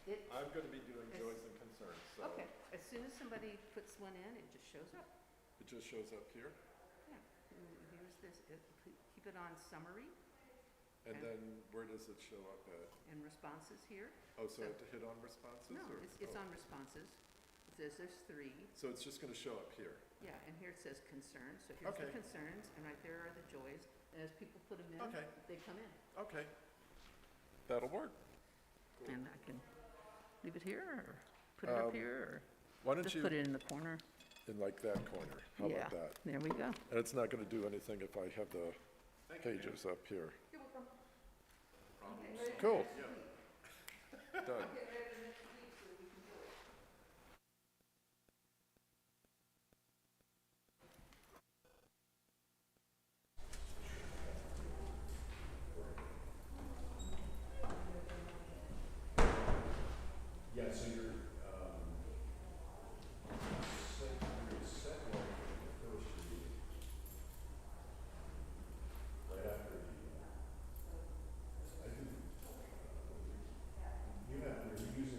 I'm going to be doing joys and concerns, so Okay, as soon as somebody puts one in, it just shows up. it just shows up here. Yeah, here's this, keep it on summary And Okay. then where does it show up at? and responses here. Oh, so I So- have to hit on responses? No, or- it's oh. on responses. It says there's 3. So it's just going to show up here. Yeah, and here it says concerns, so here's the Okay. concerns, and right there are the joys, and as people put them in, Okay. they come in. Okay. That'll work. And I can leave it here, or put it up here, or Why don't just you, put it in the corner. in like that corner? How Yeah, about that? there we go. And it's not going to do anything if I have the pages up here. You're welcome. Cool. Done. Yeah, so you're, set one for the first reading. Right after the, I do, you're using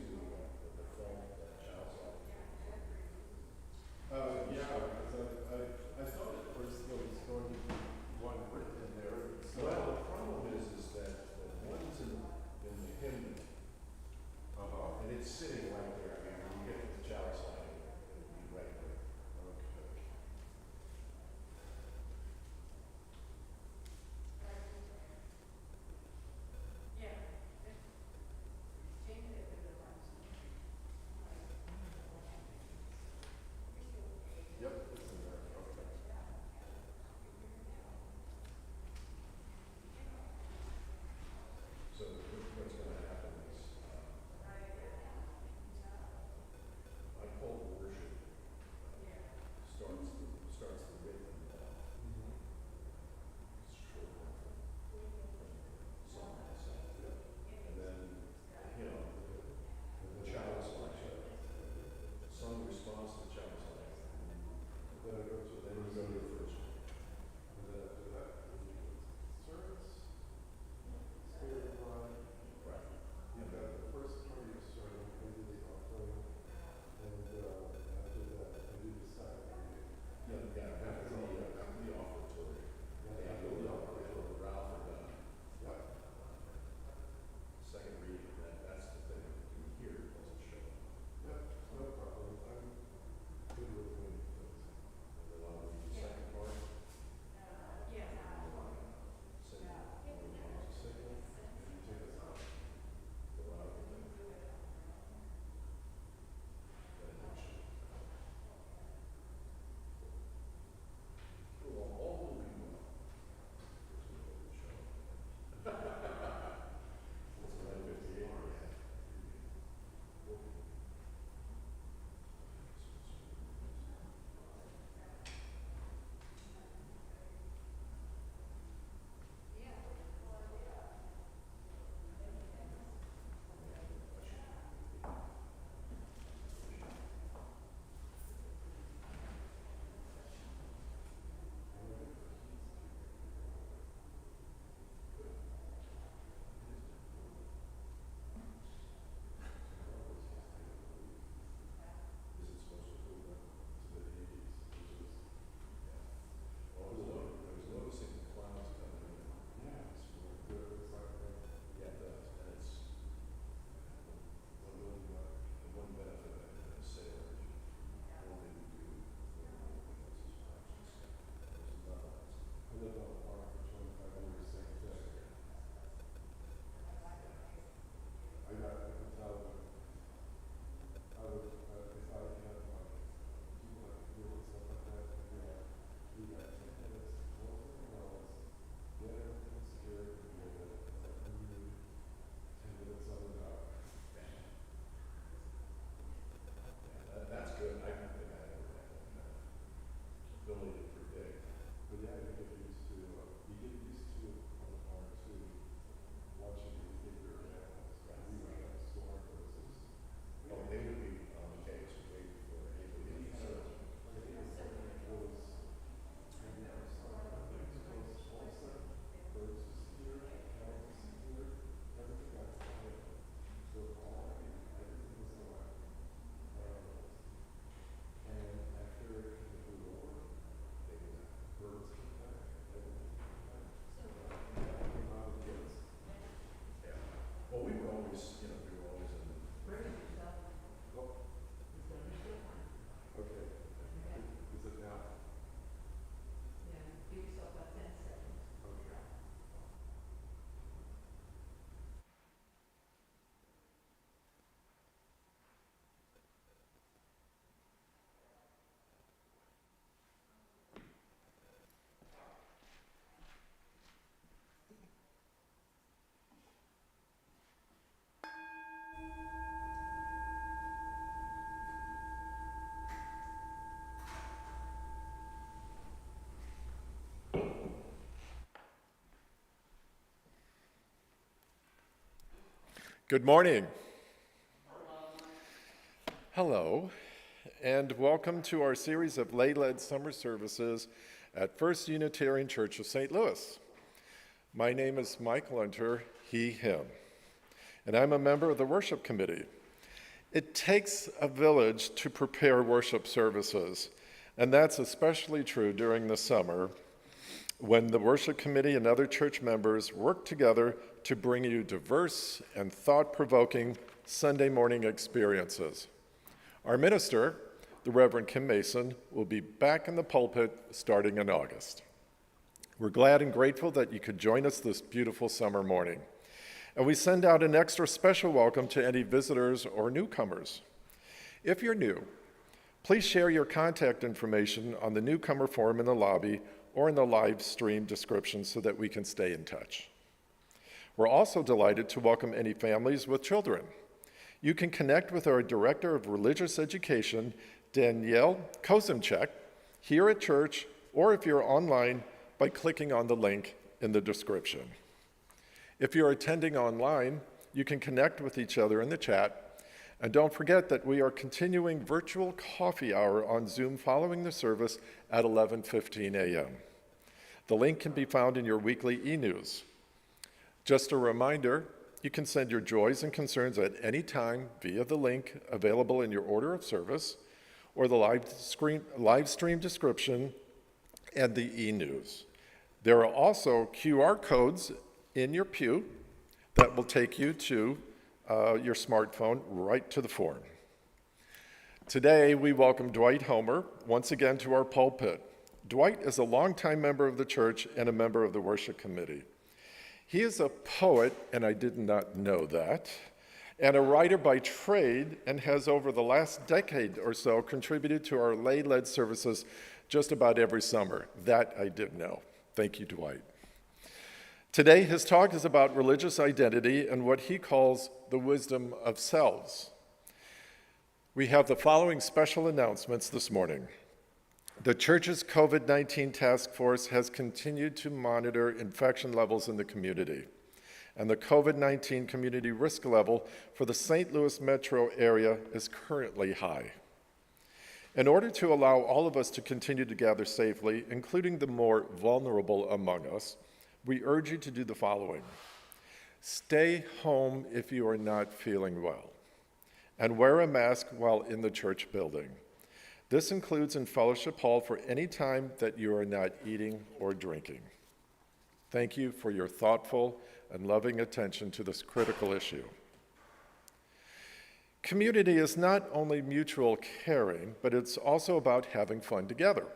Good morning. Hello, and welcome to our series of lay-led summer services at First Unitarian Church of St. Louis. My name is Michael Hunter, he, him, and I'm a member of the worship committee. It takes a village to prepare worship services, and that's especially true during the summer when the worship committee and other church members work together to bring you diverse and thought-provoking Sunday morning experiences. Our minister, the Reverend Kim Mason, will be back in the pulpit starting in August. We're glad and grateful that you could join us this beautiful summer morning. And we send out an extra special welcome to any visitors or newcomers. If you're new, please share your contact information on the newcomer form in the lobby or in the live stream description so that we can stay in touch. We're also delighted to welcome any families with children. You can connect with our Director of Religious Education, Danielle Kozimchek, here at church, or if you're online, by clicking on the link in the description. If you're attending online, you can connect with each other in the chat, and don't forget that we are continuing virtual coffee hour on Zoom following the service at 11:15 a.m. The link can be found in your weekly e-news. Just a reminder, you can send your joys and concerns at any time via the link available in your order of service or the live stream description and the e-news. There are also QR codes in your pew that will take you to your smartphone right to the form. Today, we welcome Dwight Homer once again to our pulpit. Dwight is a longtime member of the church and a member of the worship committee. He is a poet, and I did not know that, and a writer by trade, and has over the last decade or so contributed to our lay-led services just about every summer. That I did know. Thank you, Dwight. Today, his talk is about religious identity and what he calls the wisdom of selves. We have the following special announcements this morning. The church's COVID-19 task force has continued to monitor infection levels in the community, and the COVID-19 community risk level for the St. Louis metro area is currently high. In order to allow all of us to continue to gather safely, including the more vulnerable among us, we urge you to do the following. Stay home if you are not feeling well, and wear a mask while in the church building. This includes in fellowship hall for any time that you are not eating or drinking. Thank you for your thoughtful and loving attention to this critical issue. Community is not only mutual caring, but it's also about having fun together.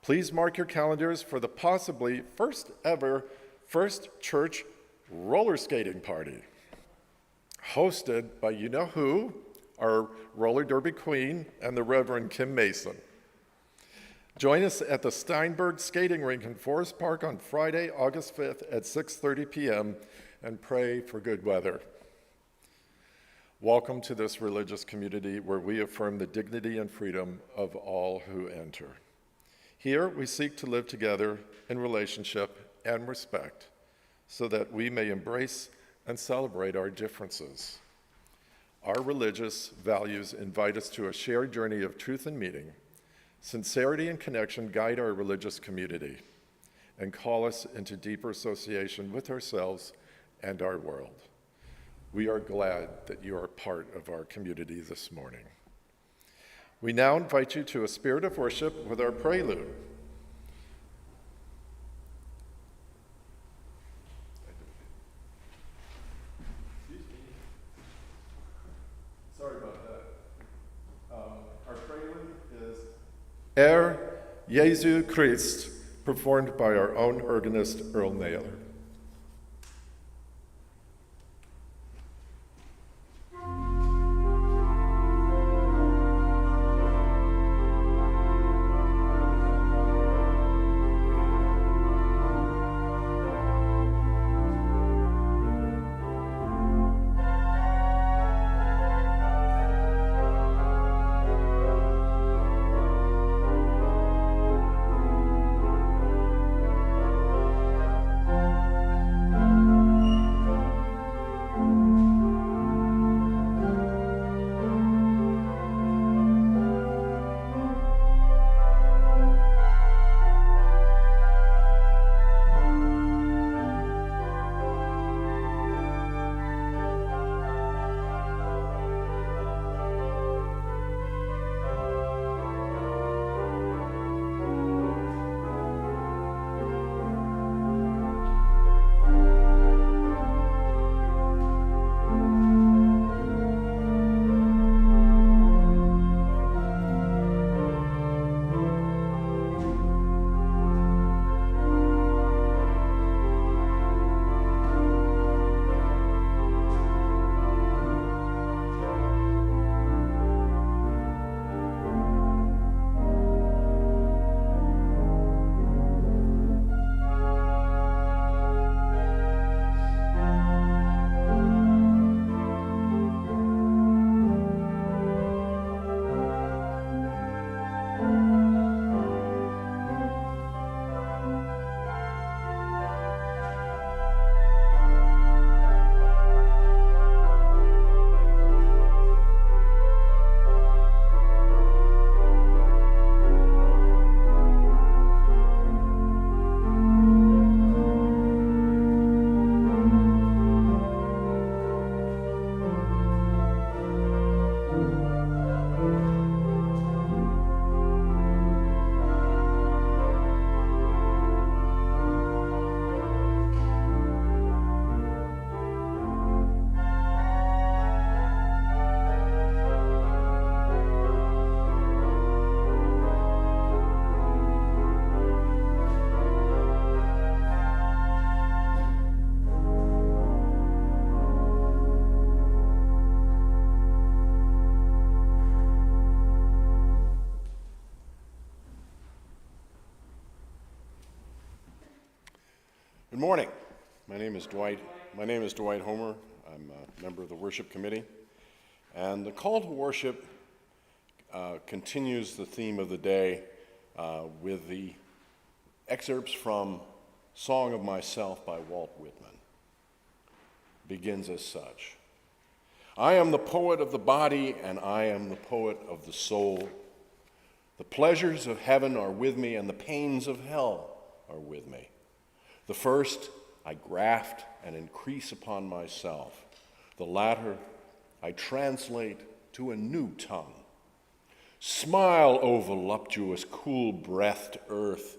Please mark your calendars for the possibly first ever First Church roller skating party, hosted by you-know-who, our roller derby queen, and the Reverend Kim Mason. Join us at the Steinberg Skating Rink in Forest Park on Friday, August 5th at 6:30 p.m. and pray for good weather. Welcome to this religious community where we affirm the dignity and freedom of all who enter. Here we seek to live together in relationship and respect so that we may embrace and celebrate our differences. Our religious values invite us to a shared journey of truth and meaning. Sincerity and connection guide our religious community and call us into deeper association with ourselves and our world. We are glad that you are part of our community this morning. We now invite you to a spirit of worship with our Prelude. Sorry about that. Our Prelude is Er Jesu Christ, performed by our own organist, Earl Naylor. morning. My name is Dwight. Homer. I'm a member of the worship committee. And the call to worship continues the theme of the day with the excerpts from Song of Myself by Walt Whitman. Begins as such. I am the poet of the body, and I am the poet of the soul. The pleasures of heaven are with me, and the pains of hell are with me. The first I graft and increase upon myself. The latter I translate to a new tongue. Smile, O voluptuous, cool-breathed earth,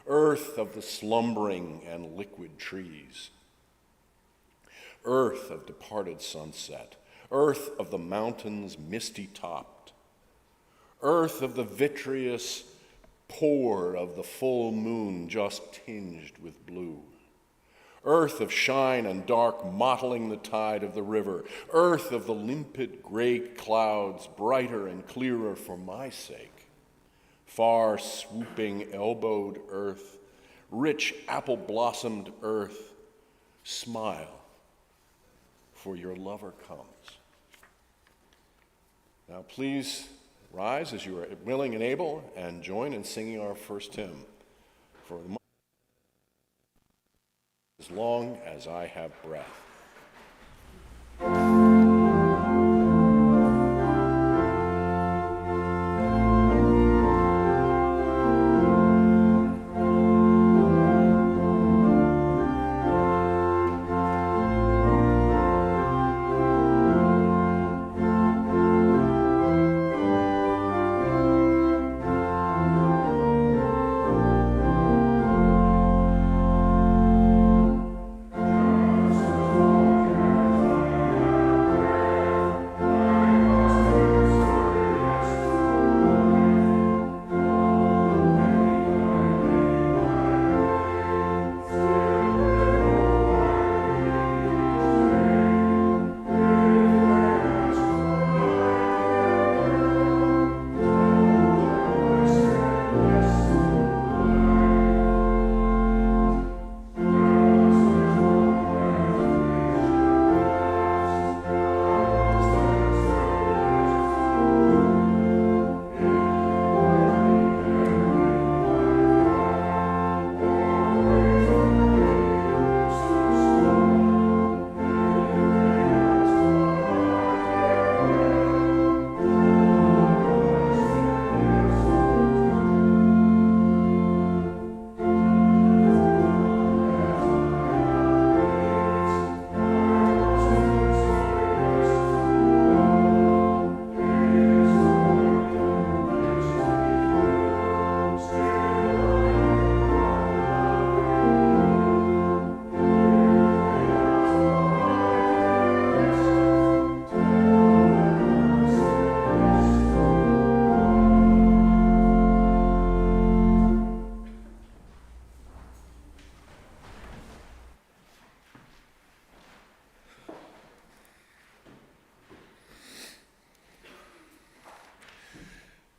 earth of the slumbering and liquid trees. Earth of departed sunset, earth of the mountains misty-topped, earth of the vitreous pour of the full moon just tinged with blue, earth of shine and dark mottling the tide of the river, earth of the limpid gray clouds brighter and clearer for my sake, far swooping elbowed earth, rich apple-blossomed earth, smile, for your lover comes. Now please rise as you are willing and able and join in singing our first hymn, For as long as I have breath.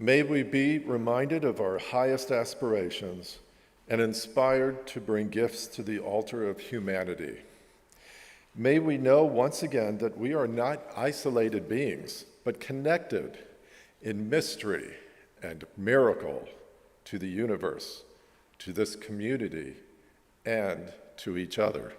May we be reminded of our highest aspirations and inspired to bring gifts to the altar of humanity. May we know once again that we are not isolated beings, but connected in mystery and miracle to the universe, to this community, and to each other.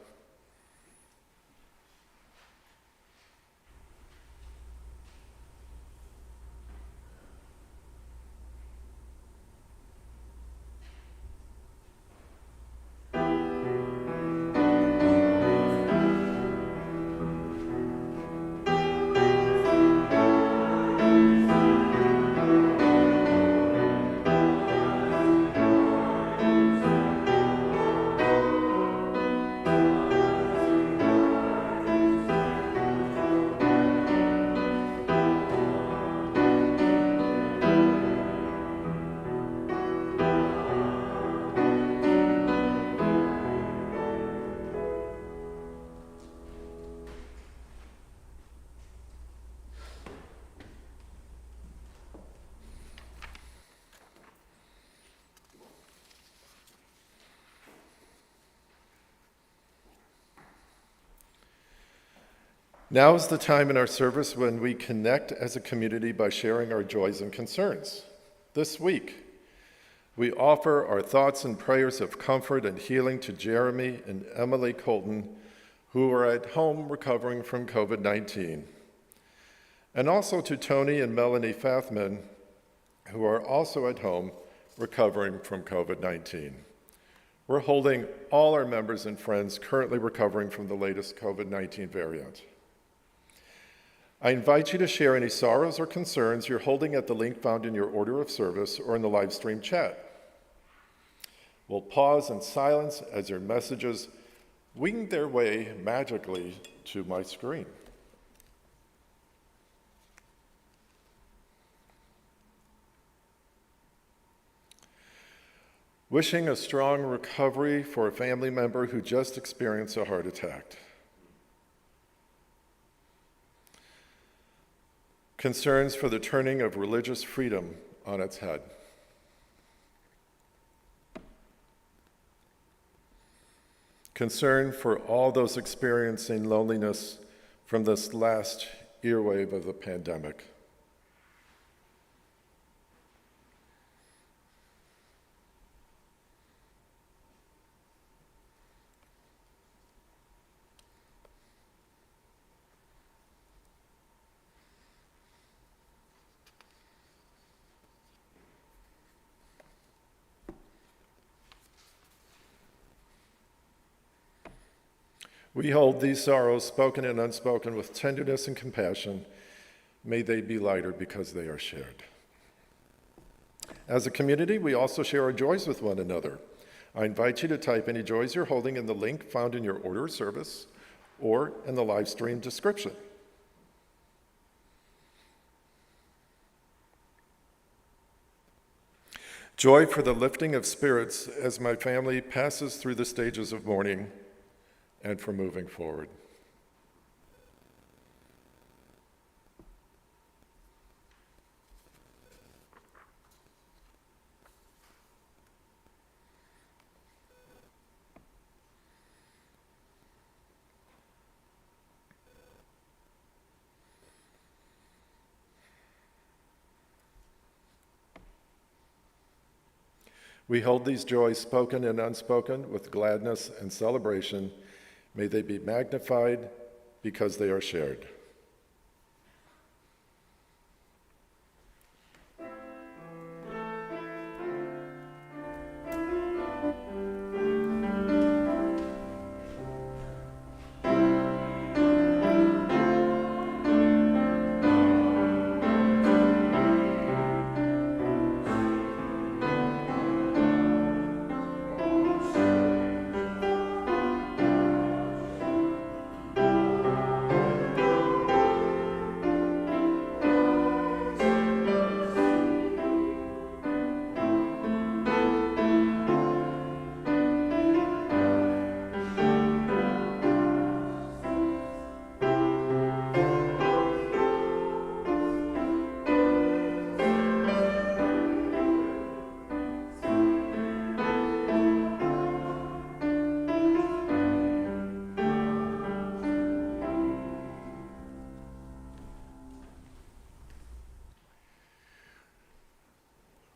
Now is the time in our service when we connect as a community by sharing our joys and concerns. This week, we offer our thoughts and prayers of comfort and healing to Jeremy and Emily Colton, who are at home recovering from COVID-19, and also to Tony and Melanie Fathman, who are also at home recovering from COVID-19. We're holding all our members and friends currently recovering from the latest COVID-19 variant. I invite you to share any sorrows or concerns you're holding at the link found in your order of service or in the live stream chat. We'll pause in silence as your messages wing their way magically to my screen. Wishing a strong recovery for a family member who just experienced a heart attack. Concerns for the turning of religious freedom on its head. Concern for all those experiencing loneliness from this last earwave of the pandemic. We hold these sorrows, spoken and unspoken, with tenderness and compassion. May they be lighter because they are shared. As a community, we also share our joys with one another. I invite you to type any joys you're holding in the link found in your order of service or in the live stream description. Joy for the lifting of spirits as my family passes through the stages of mourning and for moving forward. We hold these joys, spoken and unspoken, with gladness and celebration. May they be magnified because they are shared.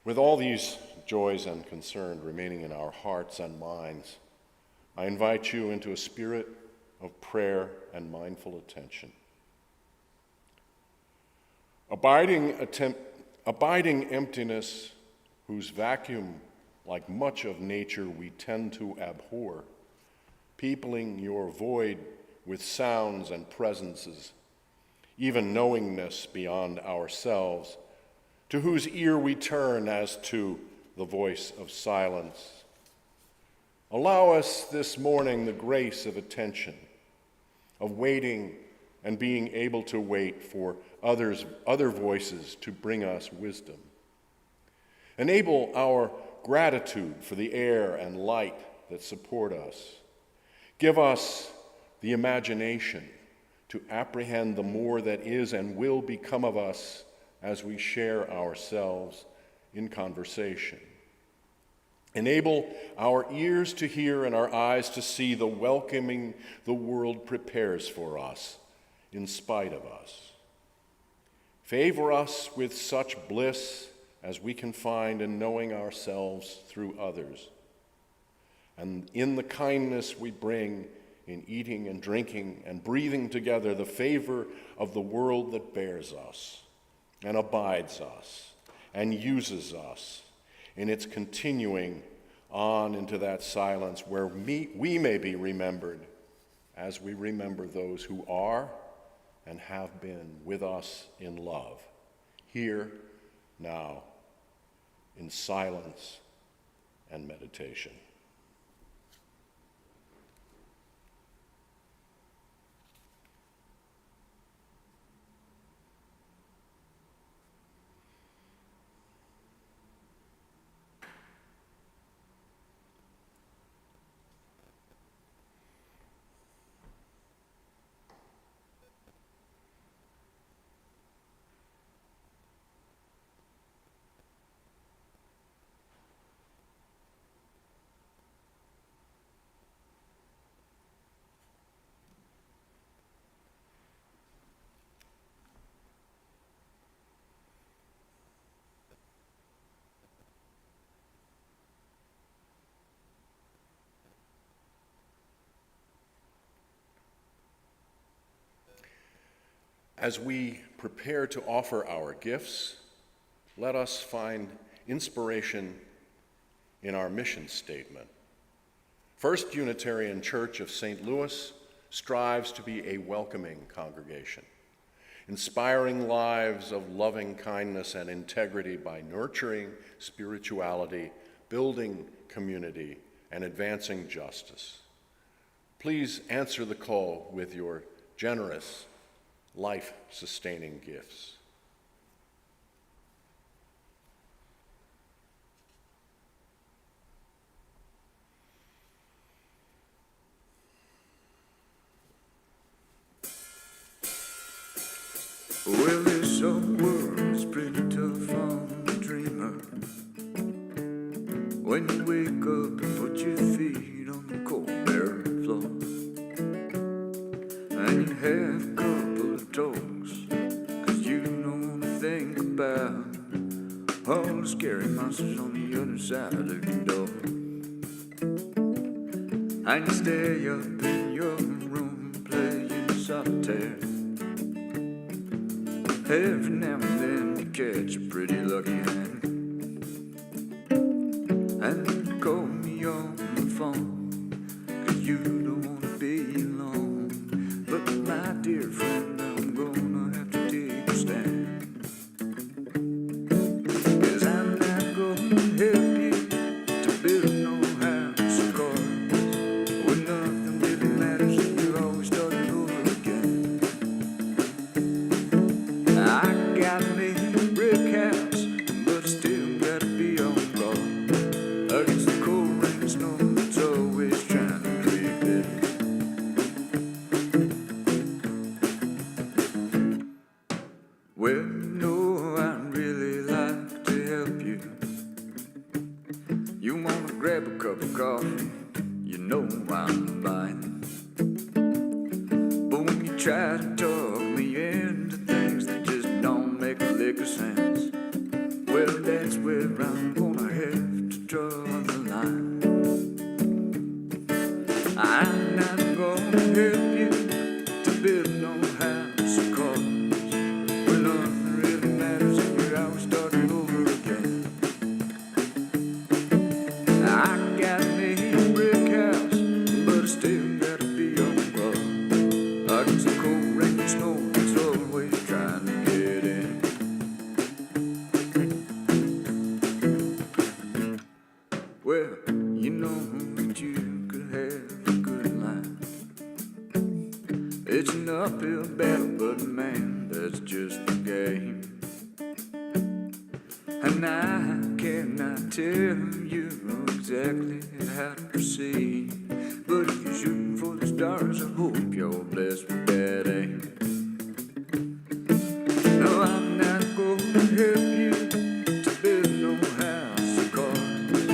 With all these joys and concerns remaining in our hearts and minds, I invite you into a spirit of prayer and mindful attention. Abiding emptiness, whose vacuum, like much of nature, we tend to abhor, peopling your void with sounds and presences, even knowingness beyond ourselves, to whose ear we turn as to the voice of silence. Allow us this morning the grace of attention, of waiting and being able to wait for other voices to bring us wisdom. Enable our gratitude for the air and light that support us. Give us the imagination to apprehend the more that is and will become of us as we share ourselves in conversation. Enable our ears to hear and our eyes to see the welcoming the world prepares for us in spite of us. Favor us with such bliss as we can find in knowing ourselves through others, and in the kindness we bring in eating and drinking and breathing together the favor of the world that bears us and abides us and uses us in its continuing on into that silence where we may be remembered as we remember those who are and have been with us in love, here, now, in silence and meditation. As we prepare to offer our gifts, let us find inspiration in our mission statement. First Unitarian Church of St. Louis strives to be a welcoming congregation, inspiring lives of loving kindness and integrity by nurturing spirituality, building community, and advancing justice. Please answer the call with your generous, life-sustaining gifts. Well, this old world is pretty tough on the dreamer. When you wake up and put your feet on the cold bare floor, and you have a couple of toes, 'cause you don't wanna think about all the scary monsters on the other side of your door. And you stay up in your room playing solitaire. Every now and then you catch a pretty lucky hand, and you call me on the phone, 'cause you don't wanna be alone. But my dear friend, I'm gonna have to take a stand, 'cause I'm not gonna help you to build no house of cards when nothing really matters and you're always starting over again. I got me a brick house, but I still gotta be on guard against the cold rain and snow that's always trying to creep in. Well, you know I'd really like to help you. You wanna grab a cup of coffee, you know I'm buying. But when you try to talk me into things that just don't make a lick of sense, well, that's where I'm gonna have to draw the line. I'm not gonna help you to build no house of cards when nothing really matters and you're always starting over again. I got me a brick house, but I still gotta be on guard against the cold rain and snow that's always trying to get in. Well, you know that you could have a good life. It's an uphill battle, but man, that's just the game. And I cannot tell you exactly how to proceed, but if you're shooting for the stars, I hope you're blessed with that aim. No, I'm not gonna help you to build no house of cards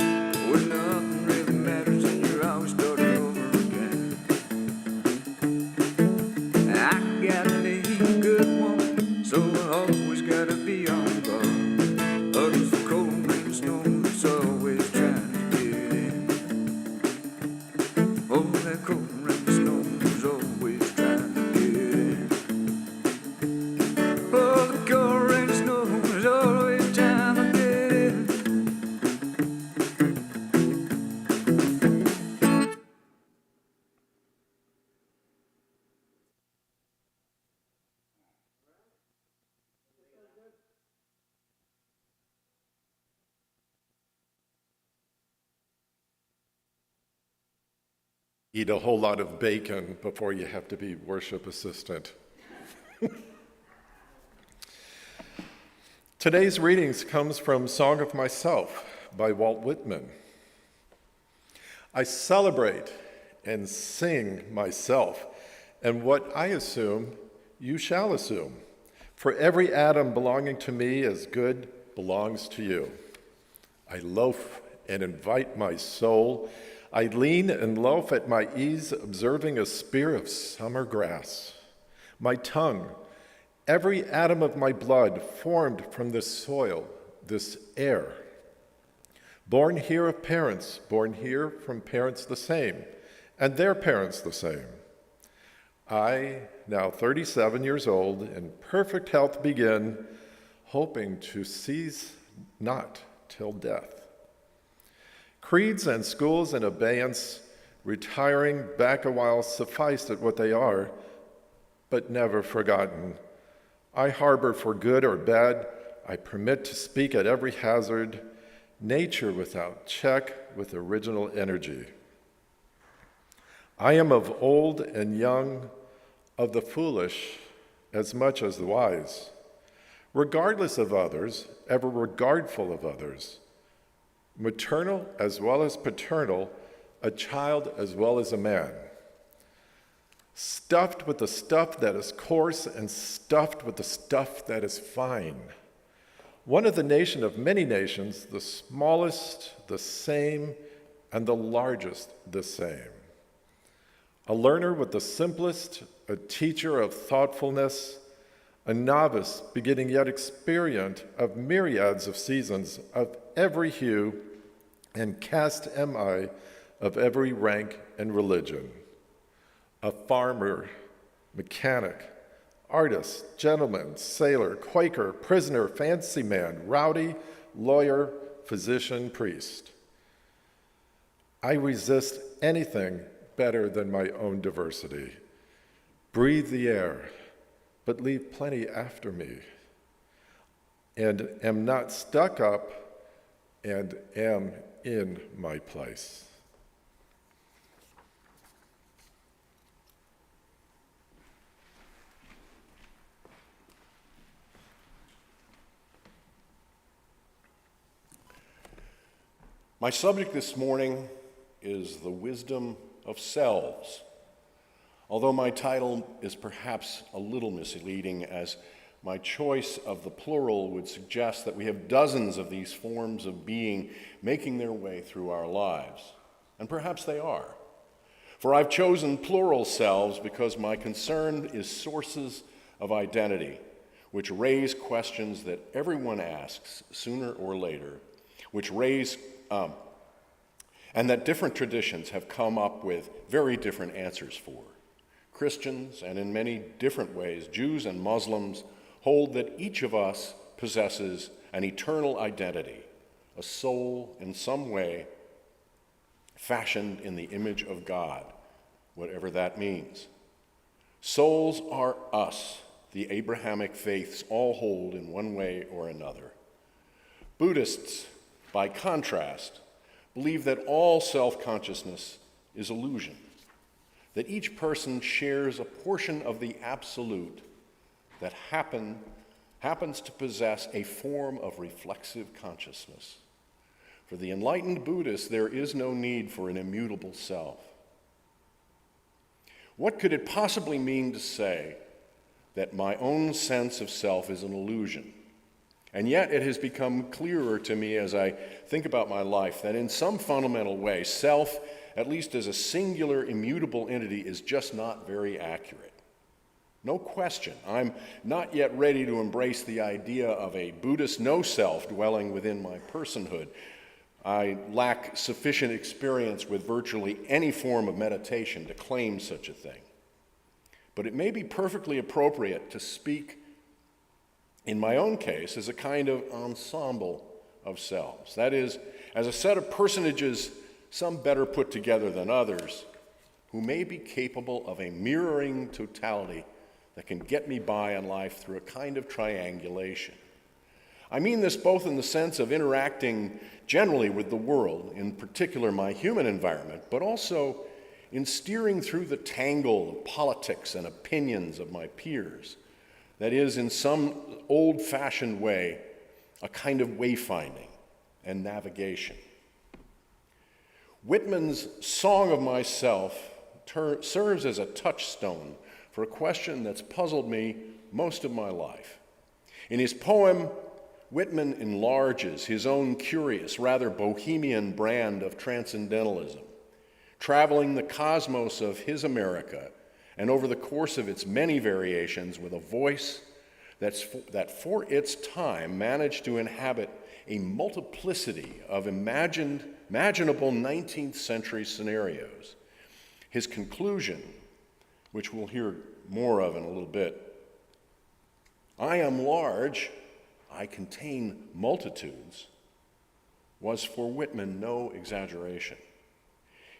when nothing really matters and you're always starting over again. I got me eat a whole lot of bacon before you have to be worship assistant. Today's readings comes from Song of Myself by Walt Whitman. I celebrate and sing myself, and what I assume, you shall assume. For every atom belonging to me as good belongs to you. I loaf and invite my soul. I lean and loaf at my ease, observing a spear of summer grass. My tongue, every atom of my blood, formed from this soil, this air. Born here of parents, born here from parents the same, and their parents the same. I, now 37 years old, in perfect health begin, hoping to cease not till death. Creeds and schools in abeyance, retiring back a while, suffice at what they are, but never forgotten. I harbor for good or bad, I permit to speak at every hazard, nature without check with original energy. I am of old and young, of the foolish as much as the wise, regardless of others, ever regardful of others, maternal as well as paternal, a child as well as a man, stuffed with the stuff that is coarse and stuffed with the stuff that is fine. One of the nation of many nations, the smallest the same, and the largest the same. A learner with the simplest, a teacher of thoughtfulness, a novice beginning yet experient of myriads of seasons of every hue, and caste am I of every rank and religion. A farmer, mechanic, artist, gentleman, sailor, Quaker, prisoner, fancy man, rowdy, lawyer, physician, priest. I resist anything better than my own diversity. Breathe the air, but leave plenty after me, and am not stuck up and am in my place. My subject this morning is the wisdom of selves, although my title is perhaps a little misleading, as my choice of the plural would suggest that we have dozens of these forms of being making their way through our lives, and perhaps they are. For I've chosen plural selves because my concern is sources of identity, which raise questions that everyone asks sooner or later, and that different traditions have come up with very different answers for. Christians, and in many different ways, Jews and Muslims, hold that each of us possesses an eternal identity, a soul in some way fashioned in the image of God, whatever that means. Souls are us, the Abrahamic faiths all hold in one way or another. Buddhists, by contrast, believe that all self-consciousness is illusion, that each person shares a portion of the absolute that happens to possess a form of reflexive consciousness. For the enlightened Buddhist, there is no need for an immutable self. What could it possibly mean to say that my own sense of self is an illusion? And yet it has become clearer to me as I think about my life that in some fundamental way, self, at least as a singular, immutable entity, is just not very accurate. No question, I'm not yet ready to embrace the idea of a Buddhist no-self dwelling within my personhood. I lack sufficient experience with virtually any form of meditation to claim such a thing. But it may be perfectly appropriate to speak, in my own case, as a kind of ensemble of selves. That is, as a set of personages, some better put together than others, who may be capable of a mirroring totality that can get me by in life through a kind of triangulation. I mean this both in the sense of interacting generally with the world, in particular my human environment, but also in steering through the tangle of politics and opinions of my peers. That is, in some old-fashioned way, a kind of wayfinding and navigation. Whitman's Song of Myself serves as a touchstone for a question that's puzzled me most of my life. In his poem, Whitman enlarges his own curious, rather bohemian brand of transcendentalism, traveling the cosmos of his America, and over the course of its many variations with a voice that for its time managed to inhabit a multiplicity of imaginable 19th century scenarios. His conclusion, which we'll hear more of in a little bit, "I am large, I contain multitudes," was for Whitman no exaggeration.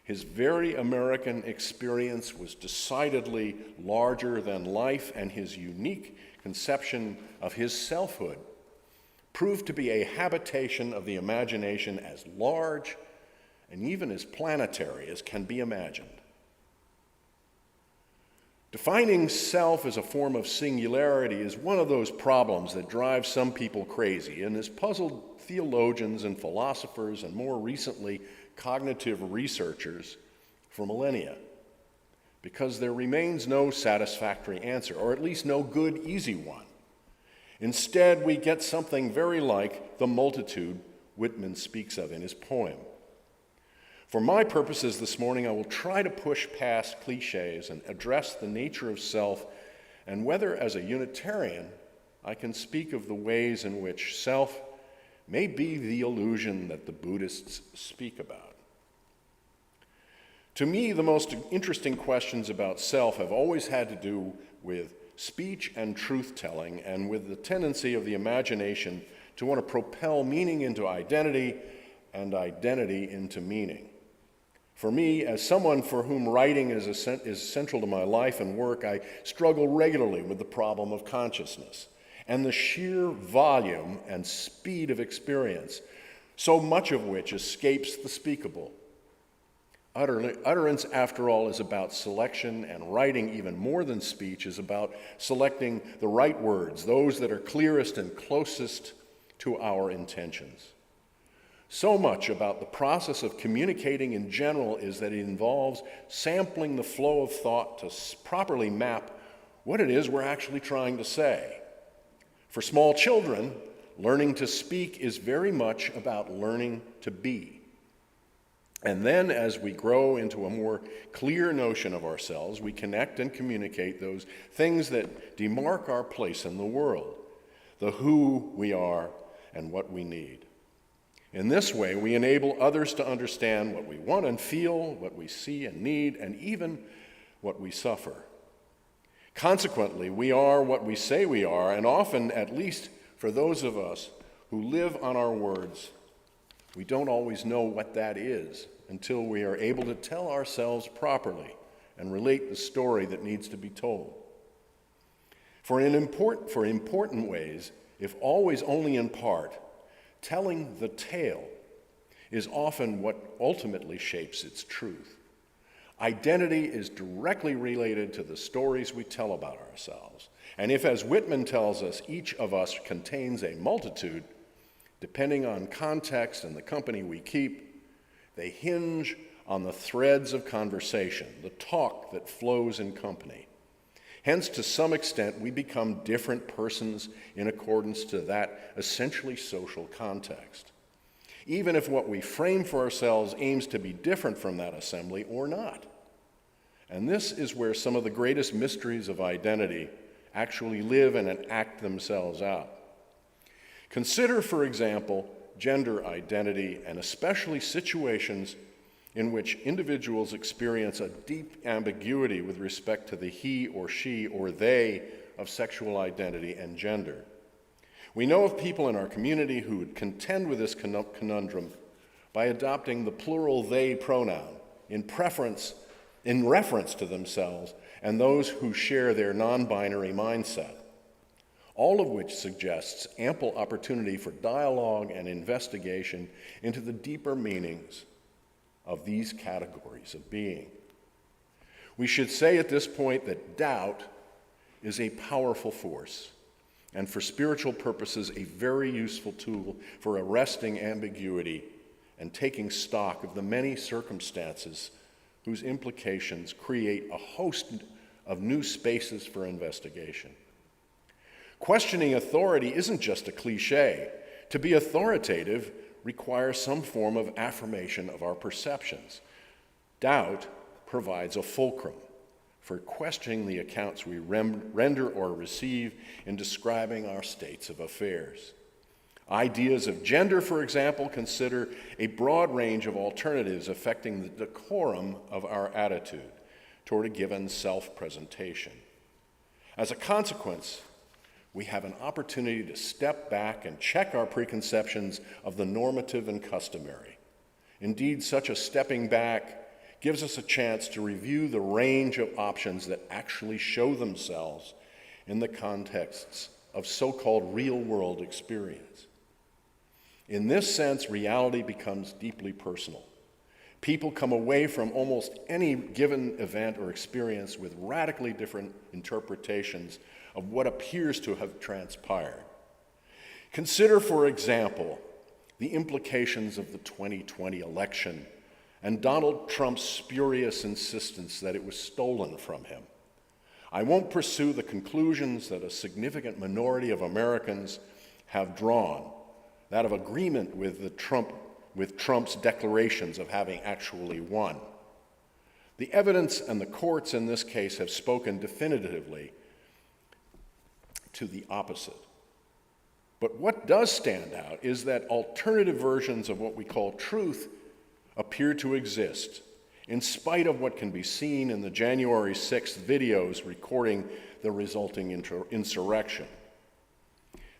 His very American experience was decidedly larger than life, and his unique conception of his selfhood proved to be a habitation of the imagination as large and even as planetary as can be imagined. Defining self as a form of singularity is one of those problems that drives some people crazy and has puzzled theologians and philosophers and more recently cognitive researchers for millennia, because there remains no satisfactory answer, or at least no good, easy one. Instead, we get something very like the multitude Whitman speaks of in his poem. For my purposes this morning, I will try to push past cliches and address the nature of self, and whether, as a Unitarian, I can speak of the ways in which self may be the illusion that the Buddhists speak about. To me, the most interesting questions about self have always had to do with speech and truth-telling, and with the tendency of the imagination to want to propel meaning into identity and identity into meaning. For me, as someone for whom writing is central to my life and work, I struggle regularly with the problem of consciousness and the sheer volume and speed of experience, so much of which escapes the speakable. Utterance, after all, is about selection, and writing, even more than speech, is about selecting the right words, those that are clearest and closest to our intentions. So much about the process of communicating in general is that it involves sampling the flow of thought to properly map what it is we're actually trying to say. For small children, learning to speak is very much about learning to be. And then, as we grow into a more clear notion of ourselves, we connect and communicate those things that demark our place in the world, the who we are and what we need. In this way, we enable others to understand what we want and feel, what we see and need, and even what we suffer. Consequently, we are what we say we are, and often, at least for those of us who live on our words, we don't always know what that is until we are able to tell ourselves properly and relate the story that needs to be told. For in important ways, if always only in part, telling the tale is often what ultimately shapes its truth. Identity is directly related to the stories we tell about ourselves. And if, as Whitman tells us, each of us contains a multitude, depending on context and the company we keep, they hinge on the threads of conversation, the talk that flows in company. Hence, to some extent, we become different persons in accordance to that essentially social context, even if what we frame for ourselves aims to be different from that assembly or not. And this is where some of the greatest mysteries of identity actually live and act themselves out. Consider, for example, gender identity, and especially situations in which individuals experience a deep ambiguity with respect to the he or she or they of sexual identity and gender. We know of people in our community who would contend with this conundrum by adopting the plural they pronoun in reference to themselves and those who share their non-binary mindset, all of which suggests ample opportunity for dialogue and investigation into the deeper meanings of these categories of being. We should say at this point that doubt is a powerful force, and for spiritual purposes, a very useful tool for arresting ambiguity and taking stock of the many circumstances whose implications create a host of new spaces for investigation. Questioning authority isn't just a cliche. To be authoritative requires some form of affirmation of our perceptions. Doubt provides a fulcrum for questioning the accounts we render or receive in describing our states of affairs. Ideas of gender, for example, consider a broad range of alternatives affecting the decorum of our attitude toward a given self-presentation. As a consequence, we have an opportunity to step back and check our preconceptions of the normative and customary. Indeed, such a stepping back gives us a chance to review the range of options that actually show themselves in the contexts of so-called real-world experience. In this sense, reality becomes deeply personal. People come away from almost any given event or experience with radically different interpretations of what appears to have transpired. Consider, for example, the implications of the 2020 election and Donald Trump's spurious insistence that it was stolen from him. I won't pursue the conclusions that a significant minority of Americans have drawn, that of agreement with Trump's declarations of having actually won. The evidence and the courts in this case have spoken definitively to the opposite. But what does stand out is that alternative versions of what we call truth appear to exist, in spite of what can be seen in the January 6th videos recording the resulting insurrection.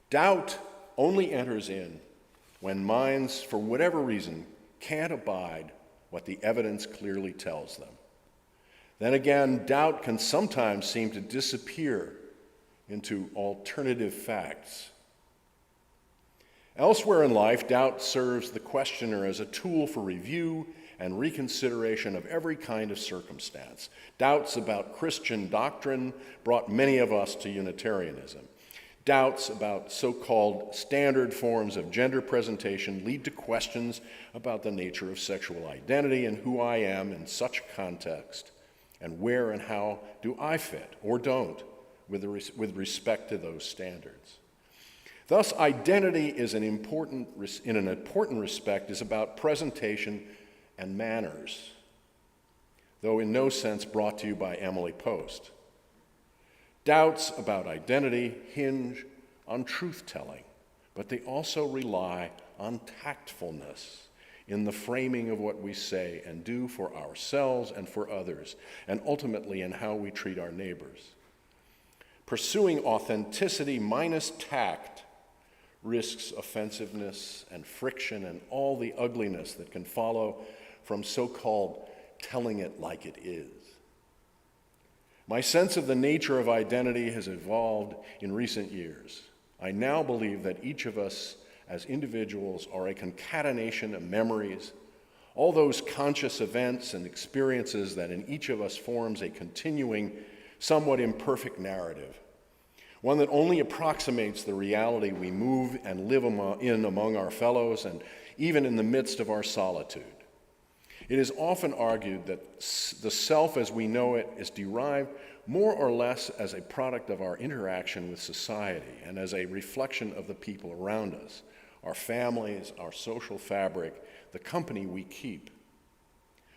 Doubt only enters in when minds, for whatever reason, can't abide what the evidence clearly tells them. Then again, doubt can sometimes seem to disappear into alternative facts. Elsewhere in life, doubt serves the questioner as a tool for review and reconsideration of every kind of circumstance. Doubts about Christian doctrine brought many of us to Unitarianism. Doubts about so-called standard forms of gender presentation lead to questions about the nature of sexual identity and who I am in such context, and where and how do I fit or don't with respect to those standards. Thus, identity is in an important respect is about presentation and manners, though in no sense brought to you by Emily Post. Doubts about identity hinge on truth-telling, but they also rely on tactfulness in the framing of what we say and do for ourselves and for others, and ultimately in how we treat our neighbors. Pursuing authenticity minus tact risks offensiveness and friction and all the ugliness that can follow from so-called telling it like it is. My sense of the nature of identity has evolved in recent years. I now believe that each of us as individuals are a concatenation of memories, all those conscious events and experiences that in each of us forms a continuing, somewhat imperfect narrative, one that only approximates the reality we move and live among our fellows and even in the midst of our solitude. It is often argued that the self as we know it is derived more or less as a product of our interaction with society and as a reflection of the people around us, our families, our social fabric, the company we keep.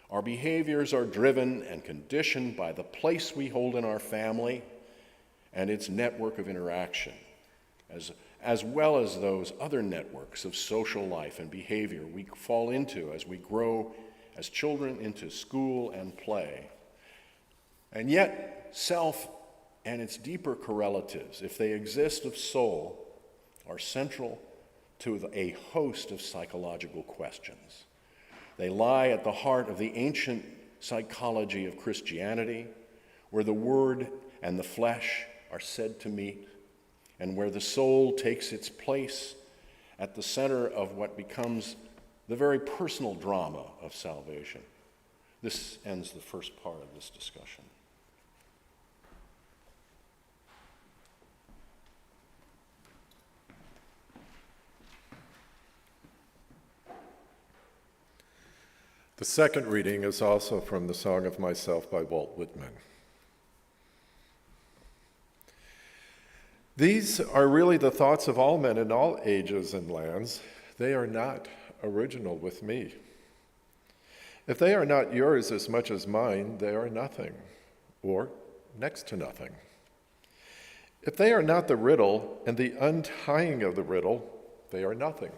Our behaviors are driven and conditioned by the place we hold in our family and its network of interaction, as well as those other networks of social life and behavior we fall into as we grow as children into school and play. And yet, self and its deeper correlatives, if they exist of soul, are central to a host of psychological questions. They lie at the heart of the ancient psychology of Christianity, where the word and the flesh are said to meet, and where the soul takes its place at the center of what becomes the very personal drama of salvation. This ends the first part of this discussion. The second reading is also from the Song of Myself by Walt Whitman. These are really the thoughts of all men in all ages and lands. They are not original with me. If they are not yours as much as mine, they are nothing, or next to nothing. If they are not the riddle and the untying of the riddle, they are nothing.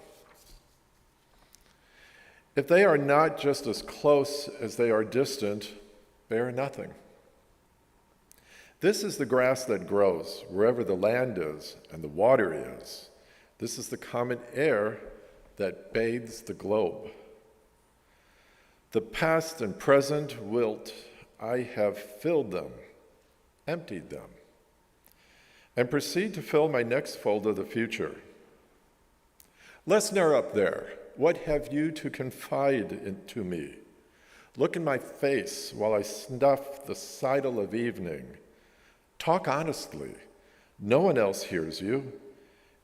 If they are not just as close as they are distant, they are nothing. This is the grass that grows wherever the land is and the water is. This is the common air that bathes the globe. The past and present wilt, I have filled them, emptied them, and proceed to fill my next fold of the future. Listener up there, what have you to confide into me? Look in my face while I snuff the sidle of evening. Talk honestly. No one else hears you,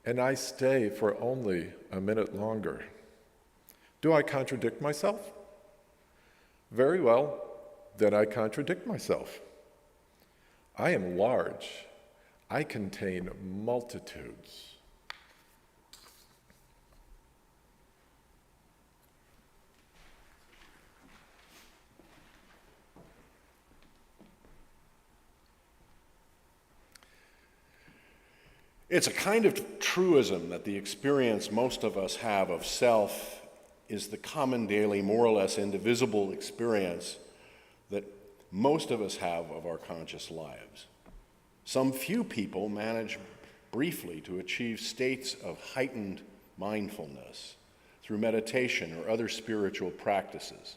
and I stay for only a minute longer. Do I contradict myself? Very well, then I contradict myself. I am large. I contain multitudes. It's a kind of truism that the experience most of us have of self is the common daily, more or less indivisible experience that most of us have of our conscious lives. Some few people manage briefly to achieve states of heightened mindfulness through meditation or other spiritual practices,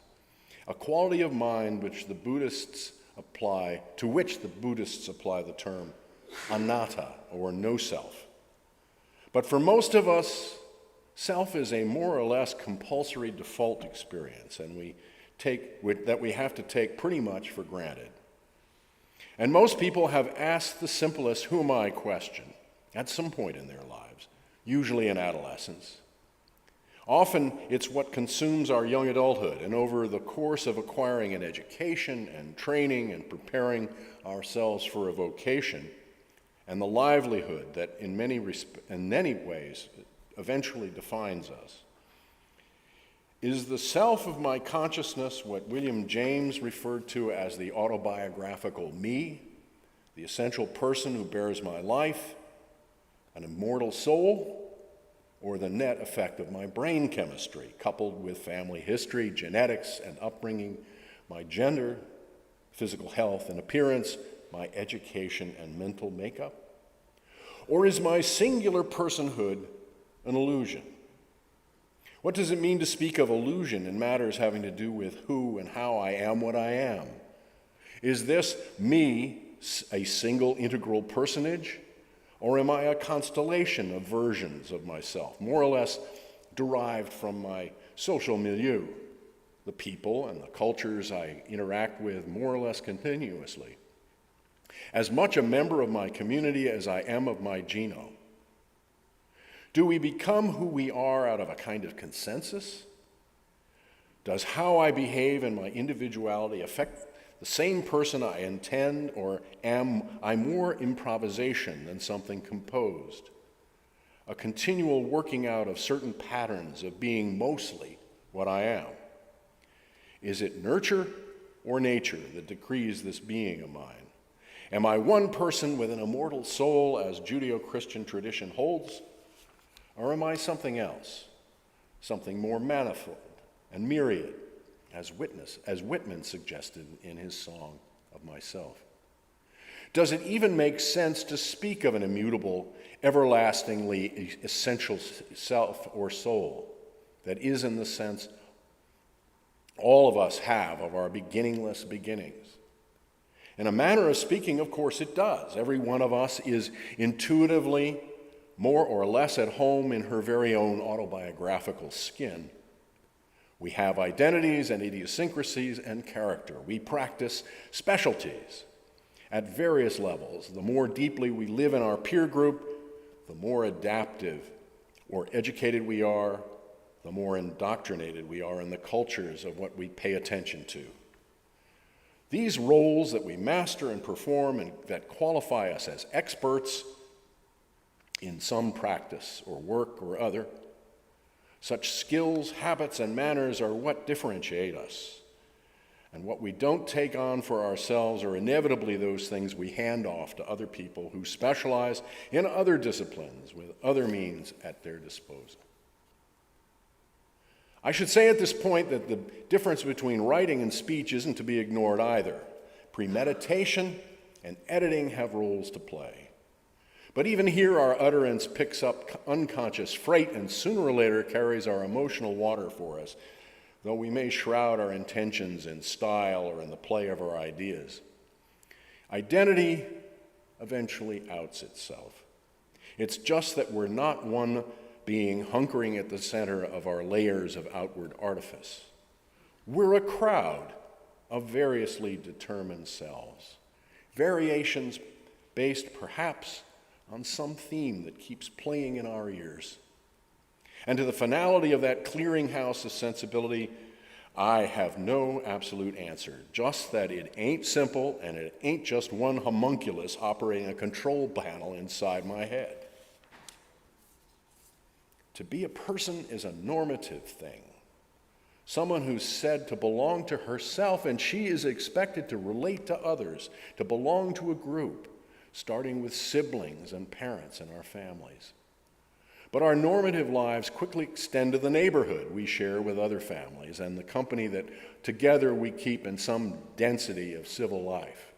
a quality of mind to which the Buddhists apply the term anatta, or no self. But for most of us, self is a more or less compulsory default experience, and we have to take pretty much for granted. And most people have asked the simplest "who am I" question at some point in their lives, usually in adolescence. Often it's what consumes our young adulthood, and over the course of acquiring an education and training and preparing ourselves for a vocation, and the livelihood that in many ways eventually defines us. Is the self of my consciousness what William James referred to as the autobiographical me, the essential person who bears my life, an immortal soul, or the net effect of my brain chemistry, coupled with family history, genetics, and upbringing, my gender, physical health and appearance, my education and mental makeup? Or is my singular personhood an illusion? What does it mean to speak of illusion in matters having to do with who and how I am what I am? Is this me a single integral personage, or am I a constellation of versions of myself, more or less derived from my social milieu, the people and the cultures I interact with more or less continuously? As much a member of my community as I am of my genome? Do we become who we are out of a kind of consensus? Does how I behave in my individuality affect the same person I intend, or am I more improvisation than something composed? A continual working out of certain patterns of being mostly what I am? Is it nurture or nature that decrees this being of mine? Am I one person with an immortal soul, as Judeo-Christian tradition holds? Or am I something else, something more manifold and myriad, as Whitman suggested in his Song of Myself? Does it even make sense to speak of an immutable, everlastingly essential self or soul that is, in the sense all of us have of our beginningless beginnings? In a manner of speaking, of course it does. Every one of us is intuitively more or less at home in her very own autobiographical skin. We have identities and idiosyncrasies and character. We practice specialties at various levels. The more deeply we live in our peer group, the more adaptive or educated we are, the more indoctrinated we are in the cultures of what we pay attention to. These roles that we master and perform and that qualify us as experts in some practice or work or other, such skills, habits, and manners are what differentiate us. And what we don't take on for ourselves are inevitably those things we hand off to other people who specialize in other disciplines with other means at their disposal. I should say at this point that the difference between writing and speech isn't to be ignored either. Premeditation and editing have roles to play. But even here, our utterance picks up unconscious freight and sooner or later carries our emotional water for us, though we may shroud our intentions in style or in the play of our ideas. Identity eventually outs itself. It's just that we're not one being hunkering at the center of our layers of outward artifice. We're a crowd of variously determined selves, variations based perhaps on some theme that keeps playing in our ears. And to the finality of that clearinghouse of sensibility, I have no absolute answer, just that it ain't simple and it ain't just one homunculus operating a control panel inside my head. To be a person is a normative thing, someone who's said to belong to herself, and she is expected to relate to others, to belong to a group, starting with siblings and parents in our families. But our normative lives quickly extend to the neighborhood we share with other families and the company that together we keep in some density of civil life.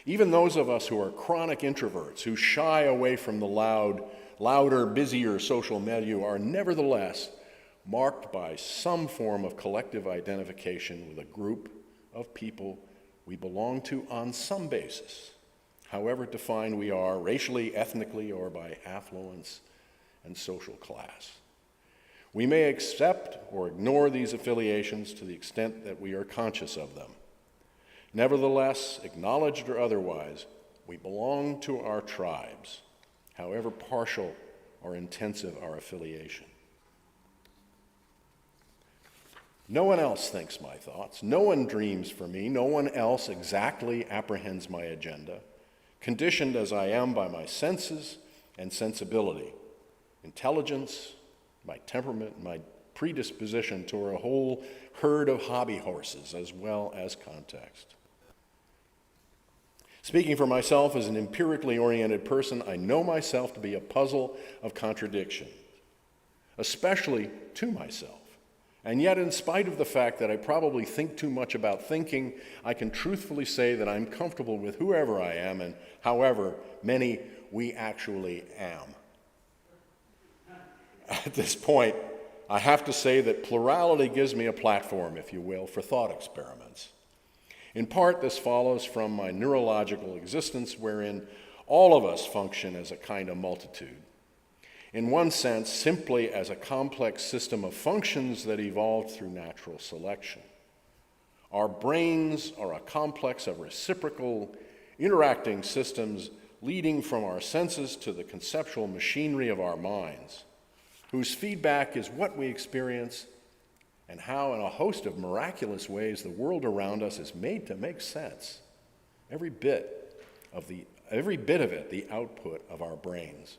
Even those of us who are chronic introverts, who shy away from the louder, busier social milieu, are nevertheless marked by some form of collective identification with a group of people we belong to on some basis, however defined we are racially, ethnically, or by affluence and social class. We may accept or ignore these affiliations to the extent that we are conscious of them. Nevertheless, acknowledged or otherwise, we belong to our tribes, however partial or intensive our affiliation. No one else thinks my thoughts. No one dreams for me. No one else exactly apprehends my agenda, conditioned as I am by my senses and sensibility, intelligence, my temperament, my predisposition toward a whole herd of hobby horses, as well as context. Speaking for myself as an empirically oriented person, I know myself to be a puzzle of contradiction, especially to myself. And yet, in spite of the fact that I probably think too much about thinking, I can truthfully say that I'm comfortable with whoever I am and however many we actually am. At this point, I have to say that plurality gives me a platform, if you will, for thought experiments. In part, this follows from my neurological existence, wherein all of us function as a kind of multitude. In one sense, simply as a complex system of functions that evolved through natural selection. Our brains are a complex of reciprocal, interacting systems leading from our senses to the conceptual machinery of our minds, whose feedback is what we experience and how, in a host of miraculous ways, the world around us is made to make sense. Every bit of it, the output of our brains.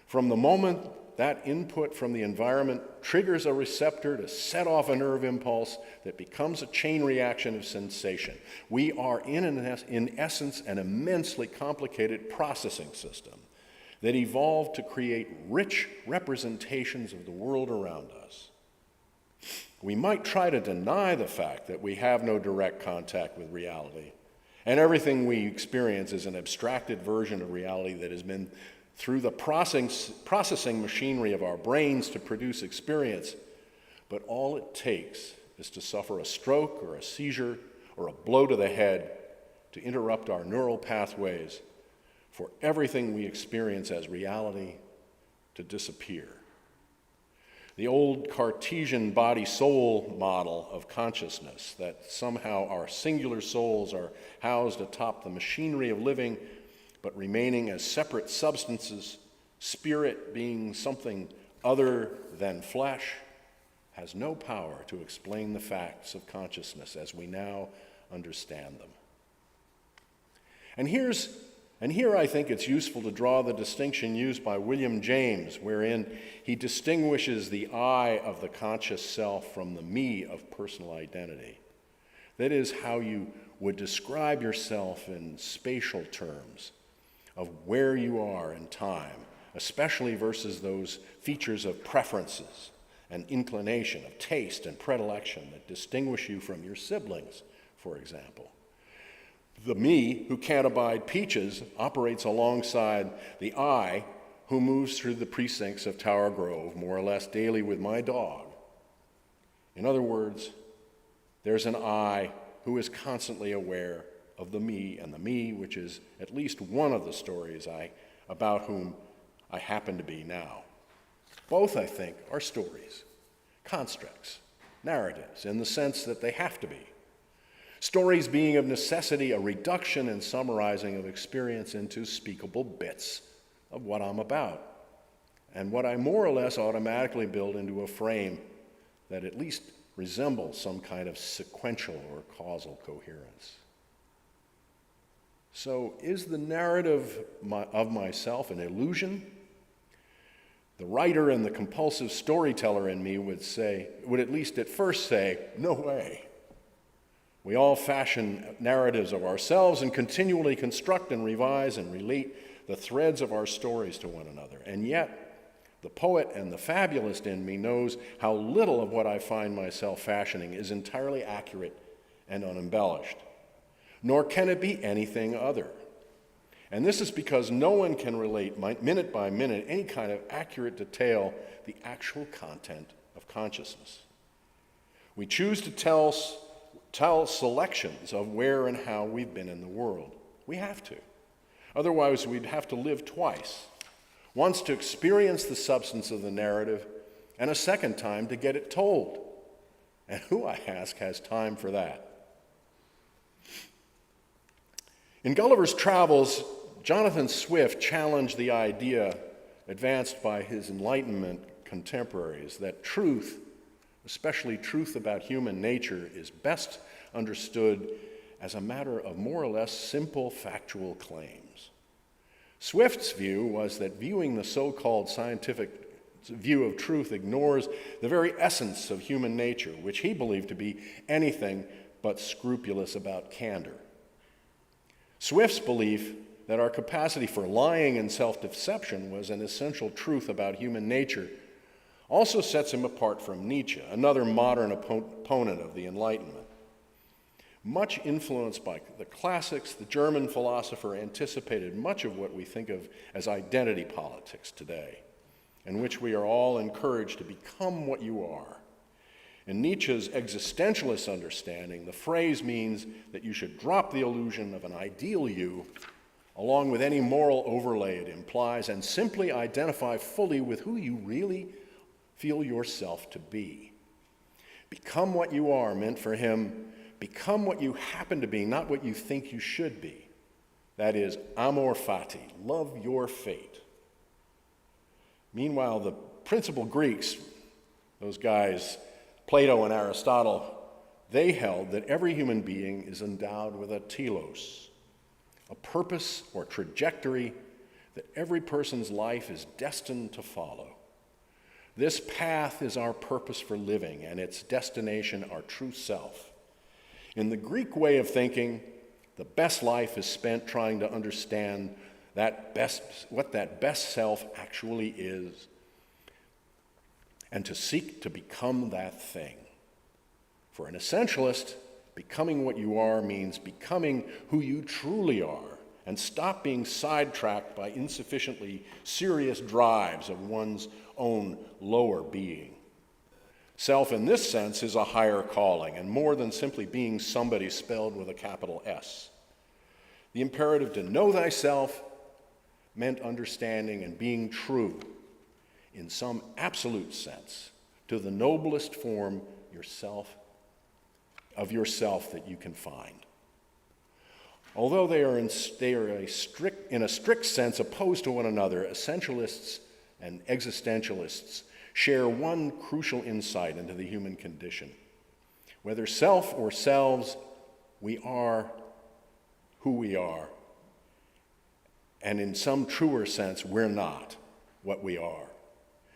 From the moment that input from the environment triggers a receptor to set off a nerve impulse that becomes a chain reaction of sensation, we are, in essence, an immensely complicated processing system that evolved to create rich representations of the world around us. We might try to deny the fact that we have no direct contact with reality, and everything we experience is an abstracted version of reality that has been through the processing machinery of our brains to produce experience. But all it takes is to suffer a stroke or a seizure or a blow to the head to interrupt our neural pathways for everything we experience as reality to disappear. The old Cartesian body-soul model of consciousness, that somehow our singular souls are housed atop the machinery of living, but remaining as separate substances, spirit being something other than flesh, has no power to explain the facts of consciousness as we now understand them. And here I think it's useful to draw the distinction used by William James, wherein he distinguishes the I of the conscious self from the me of personal identity. That is how you would describe yourself in spatial terms of where you are in time, especially versus those features of preferences and inclination, of taste and predilection that distinguish you from your siblings, for example. The me who can't abide peaches operates alongside the I who moves through the precincts of Tower Grove more or less daily with my dog. In other words, there's an I who is constantly aware of the me, and the me, which is at least one of the stories about whom I happen to be now. Both, I think, are stories, constructs, narratives, in the sense that they have to be. Stories being of necessity a reduction and summarizing of experience into speakable bits of what I'm about, and what I more or less automatically build into a frame that at least resembles some kind of sequential or causal coherence. So is the narrative of myself an illusion? The writer and the compulsive storyteller in me would at least at first say, no way. We all fashion narratives of ourselves and continually construct and revise and relate the threads of our stories to one another. And yet, the poet and the fabulist in me knows how little of what I find myself fashioning is entirely accurate and unembellished, nor can it be anything other. And this is because no one can relate minute by minute any kind of accurate detail the actual content of consciousness. We choose to tell selections of where and how we've been in the world. We have to. Otherwise, we'd have to live twice. Once to experience the substance of the narrative, and a second time to get it told. And who, I ask, has time for that? In Gulliver's Travels, Jonathan Swift challenged the idea advanced by his Enlightenment contemporaries that truth, especially truth about human nature, is best understood as a matter of more or less simple factual claims. Swift's view was that viewing the so-called scientific view of truth ignores the very essence of human nature, which he believed to be anything but scrupulous about candor. Swift's belief that our capacity for lying and self-deception was an essential truth about human nature also sets him apart from Nietzsche, another modern opponent of the Enlightenment. Much influenced by the classics, the German philosopher anticipated much of what we think of as identity politics today, in which we are all encouraged to become what you are. In Nietzsche's existentialist understanding, the phrase means that you should drop the illusion of an ideal you, along with any moral overlay it implies, and simply identify fully with who you really feel yourself to be. Become what you are meant for him, become what you happen to be, not what you think you should be. That is, amor fati, love your fate. Meanwhile, the principal Greeks, those guys, Plato and Aristotle, they held that every human being is endowed with a telos, a purpose or trajectory that every person's life is destined to follow. This path is our purpose for living, and its destination our true self. In the Greek way of thinking, the best life is spent trying to understand what that best self actually is, and to seek to become that thing. For an essentialist, becoming what you are means becoming who you truly are, and stop being sidetracked by insufficiently serious drives of one's own lower being. Self in this sense is a higher calling, and more than simply being somebody spelled with a capital S. The imperative to know thyself meant understanding and being true in some absolute sense, to the noblest form of yourself that you can find. Although they are in a strict sense opposed to one another, essentialists and existentialists share one crucial insight into the human condition. Whether self or selves, we are who we are. And in some truer sense, we're not what we are.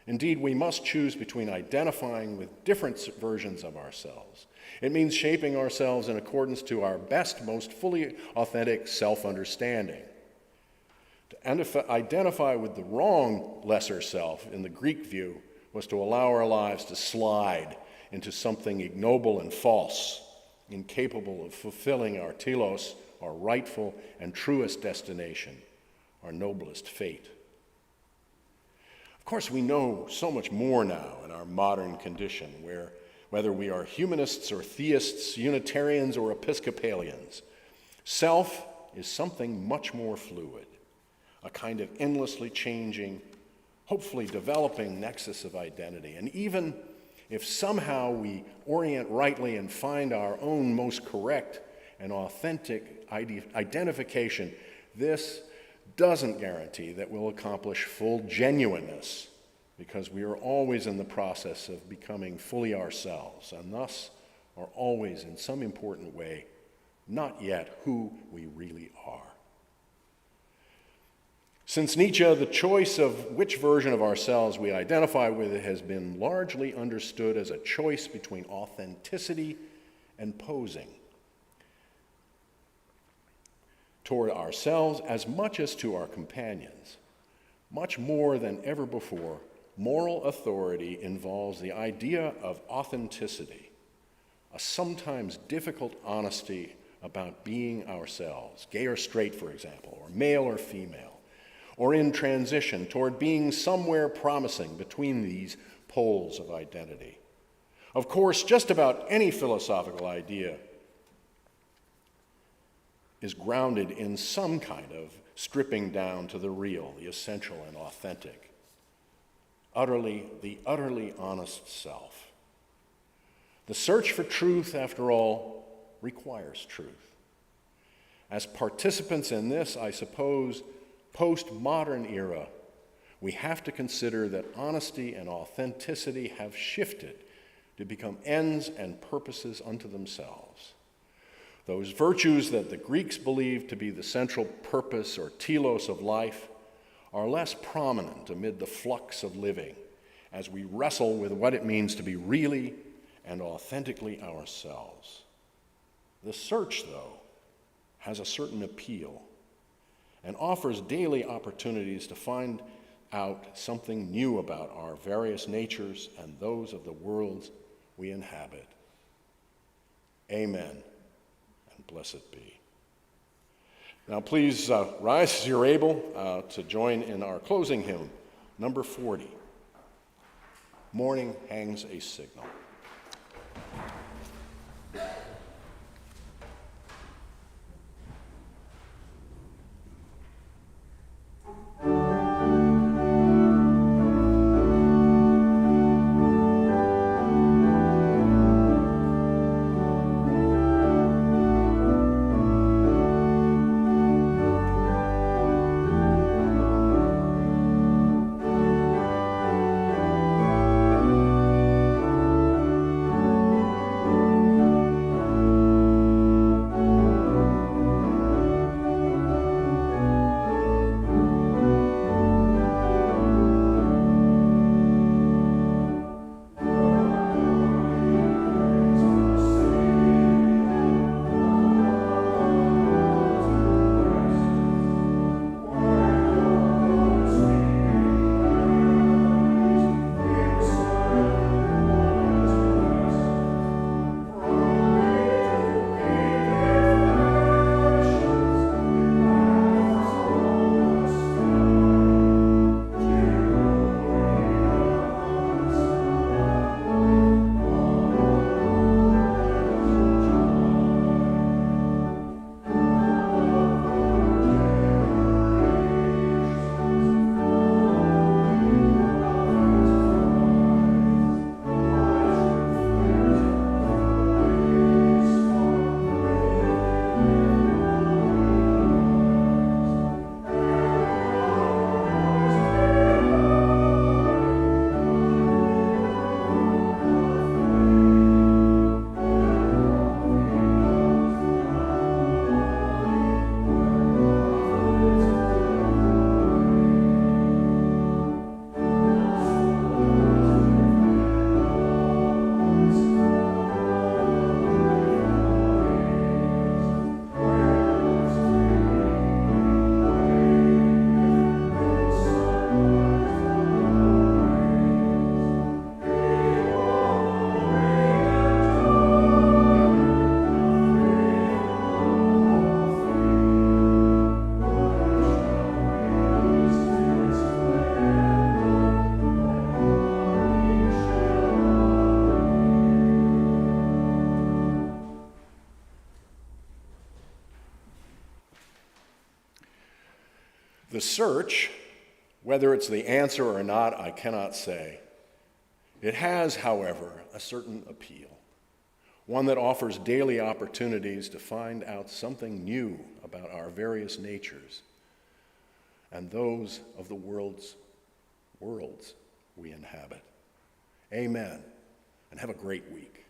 Indeed, we must choose between identifying with different versions of ourselves. It means shaping ourselves in accordance to our best, most fully authentic self-understanding. To identify with the wrong lesser self in the Greek view was to allow our lives to slide into something ignoble and false, incapable of fulfilling our telos, our rightful and truest destination, our noblest fate. Of course, we know so much more now in our modern condition, where whether we are humanists or theists, Unitarians or Episcopalians, self is something much more fluid, a kind of endlessly changing, hopefully developing nexus of identity. And even if somehow we orient rightly and find our own most correct and authentic identification, this doesn't guarantee that we'll accomplish full genuineness, because we are always in the process of becoming fully ourselves, and thus are always in some important way not yet who we really are. Since Nietzsche, the choice of which version of ourselves we identify with has been largely understood as a choice between authenticity and posing toward ourselves as much as to our companions. Much more than ever before, moral authority involves the idea of authenticity, a sometimes difficult honesty about being ourselves, gay or straight, for example, or male or female, or in transition toward being somewhere promising between these poles of identity. Of course, just about any philosophical idea is grounded in some kind of stripping down to the real, the essential and authentic, the utterly honest self. The search for truth, after all, requires truth. As participants in this, I suppose, postmodern era, we have to consider that honesty and authenticity have shifted to become ends and purposes unto themselves. Those virtues that the Greeks believed to be the central purpose or telos of life are less prominent amid the flux of living as we wrestle with what it means to be really and authentically ourselves. The search, though, has a certain appeal and offers daily opportunities to find out something new about our various natures and those of the worlds we inhabit. Amen, and blessed be. Now please rise as you're able to join in our closing hymn, number 40, Morning Hangs a Signal. The search, whether it's the answer or not, I cannot say. It has, however, a certain appeal, one that offers daily opportunities to find out something new about our various natures and those of the worlds we inhabit. Amen, and have a great week.